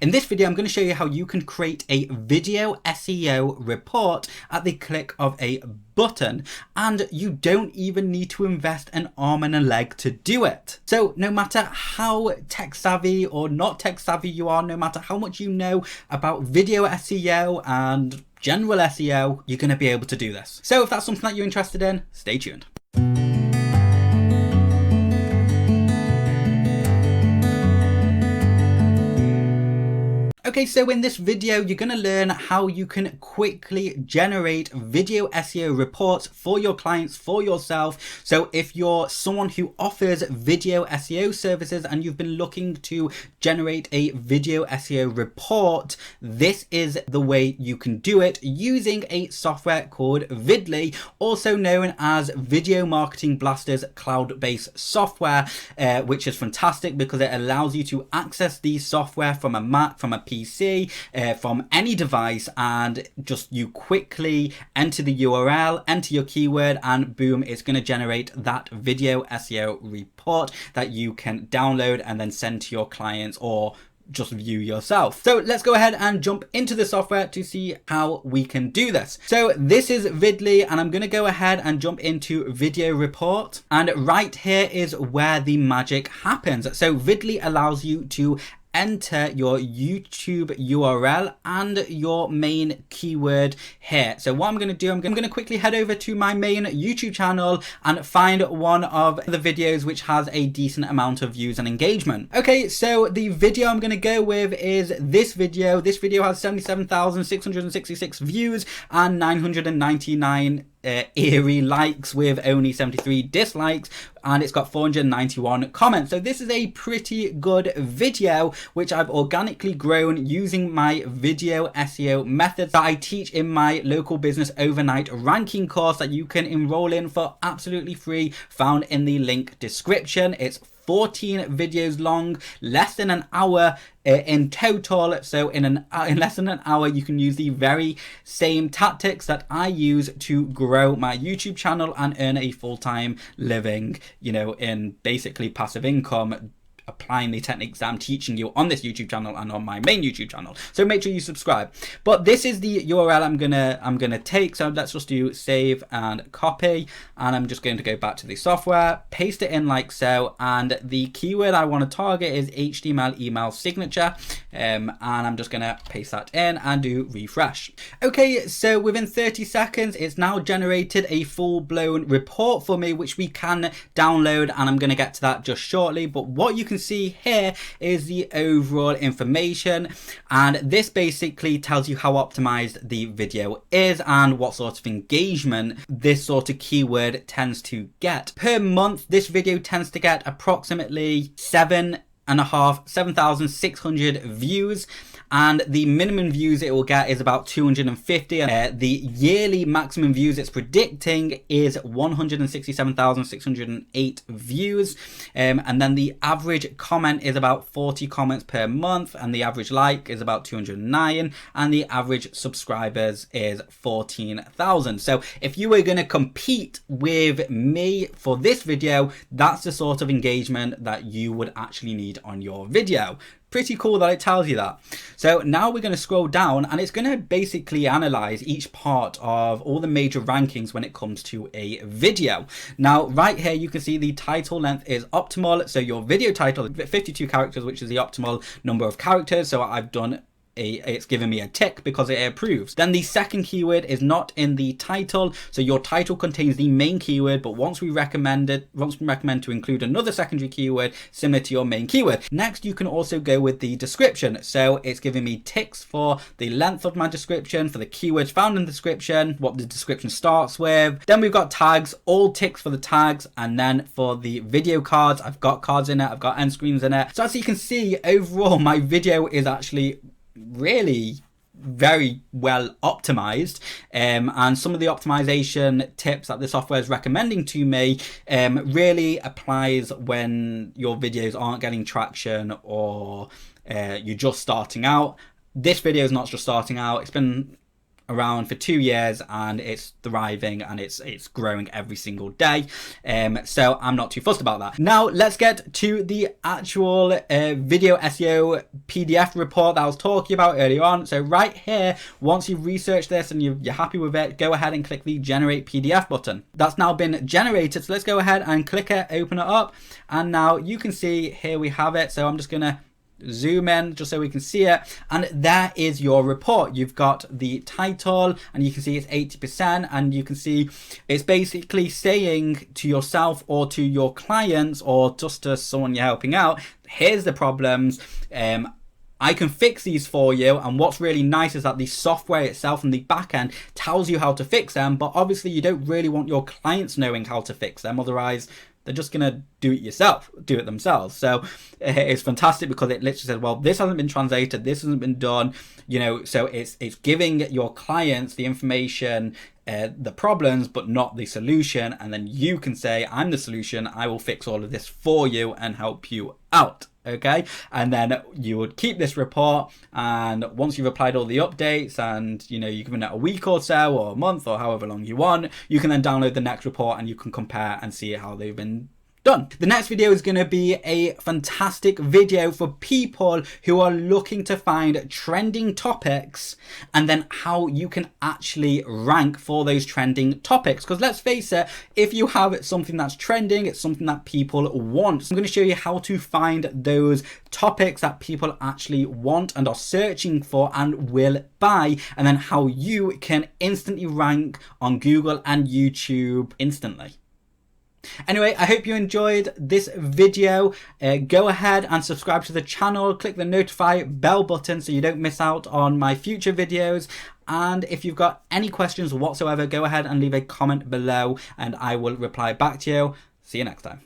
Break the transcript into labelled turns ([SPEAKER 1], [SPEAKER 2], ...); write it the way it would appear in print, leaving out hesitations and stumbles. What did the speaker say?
[SPEAKER 1] In this video, I'm going to show you how you can create a video SEO report at the click of a button, and you don't even need to invest an arm and a leg to do it. So no matter how tech savvy or not tech savvy you are, no matter how much you know about video SEO and general SEO, you're going to be able to do this. So if that's something that you're interested in, stay tuned. Okay, so in this video, you're going to learn how you can quickly generate video SEO reports for your clients, for yourself. So if you're someone who offers video SEO services and you've been looking to generate a video SEO report, this is the way you can do it using a software called Videly, also known as Video Marketing Blaster's cloud-based software, which is fantastic because it allows you to access the software from a Mac, from a PC, from any device, and just you quickly enter the URL, enter your keyword, and boom, it's going to generate that video SEO report that you can download and then send to your clients or just view yourself. So let's go ahead and jump into the software to see how we can do this. So this is Videly, and I'm going to go ahead and jump into video report, and right here is where the magic happens. So Videly allows you to enter your YouTube URL and your main keyword here. So what I'm going to do, I'm going to quickly head over to my main YouTube channel and find one of the videos which has a decent amount of views and engagement. Okay, so the video I'm going to go with is this video. This video has 77,666 views and 999 eerie likes with only 73 dislikes, and it's got 491 comments. So this is a pretty good video which I've organically grown using my video SEO methods that I teach in my local business overnight ranking course that you can enroll in for absolutely free, found in the link description. It's 14 videos long, less than an hour in total. So in less than an hour, you can use the very same tactics that I use to grow my YouTube channel and earn a full-time living, you know, in basically passive income, applying the techniques that I'm teaching you on this YouTube channel and on my main YouTube channel. So make sure you subscribe. But this is the URL I'm gonna take. So let's just do save and copy, and I'm just going to go back to the software, paste it in like so, and the keyword I want to target is HTML email signature, and I'm just gonna paste that in and do refresh. Okay, so within 30 seconds it's now generated a full-blown report for me which we can download, and I'm gonna get to that just shortly. But what you can see here is the overall information, and this basically tells you how optimized the video is and what sort of engagement this sort of keyword tends to get. Per month, this video tends to get approximately 7,600 views, and the minimum views it will get is about 250. The yearly maximum views it's predicting is 167,608 views, and then the average comment is about 40 comments per month, and the average like is about 209, and the average subscribers is 14,000. So if you were going to compete with me for this video, that's the sort of engagement that you would actually need on your video. Pretty cool that it tells you that. So now we're going to scroll down, and it's going to basically analyze each part of all the major rankings when it comes to a video. Now right here you can see the title length is optimal. So your video title is 52 characters, which is the optimal number of characters. So I've done it's given me a tick because it approves. Then the second keyword is not in the title, so your title contains the main keyword, but once we recommend to include another secondary keyword similar to your main keyword. Next, you can also go with the description, so it's giving me ticks for the length of my description, for the keywords found in the description, what the description starts with. Then we've got tags, all ticks for the tags, and then for the video cards, I've got cards in it, I've got end screens in it. So as you can see, overall my video is actually really very well optimized, and some of the optimization tips that the software is recommending to me really applies when your videos aren't getting traction or you're just starting out. This video is not just starting out, it's been around for 2 years and it's thriving and it's growing every single day. So I'm not too fussed about that. Now let's get to the actual video SEO PDF report that I was talking about earlier on. So right here, once you've researched this and you're happy with it, go ahead and click the generate PDF button. That's now been generated. So let's go ahead and click it, open it up, and now you can see here we have it. So I'm just gonna zoom in just so we can see it, and there is your report. You've got the title and you can see it's 80%, and you can see it's basically saying to yourself or to your clients or just to someone you're helping out, here's the problems, I can fix these for you. And what's really nice is that the software itself and the backend tells you how to fix them, but obviously you don't really want your clients knowing how to fix them, otherwise they're just gonna do it themselves. So it's fantastic because it literally says, well, this hasn't been translated, this hasn't been done, you know, so it's giving your clients the information, the problems, but not the solution. And then you can say, I'm the solution, I will fix all of this for you and help you out. Okay, and then you would keep this report, and once you've applied all the updates and you know you've given it a week or so or a month or however long you want, you can then download the next report and you can compare and see how they've been done. The next video is going to be a fantastic video for people who are looking to find trending topics and then how you can actually rank for those trending topics. Because let's face it, if you have something that's trending, it's something that people want. So I'm going to show you how to find those topics that people actually want and are searching for and will buy, and then how you can instantly rank on Google and YouTube instantly. Anyway, I hope you enjoyed this video. Go ahead and subscribe to the channel, click the notify bell button so you don't miss out on my future videos. And if you've got any questions whatsoever, go ahead and leave a comment below and I will reply back to you. See you next time.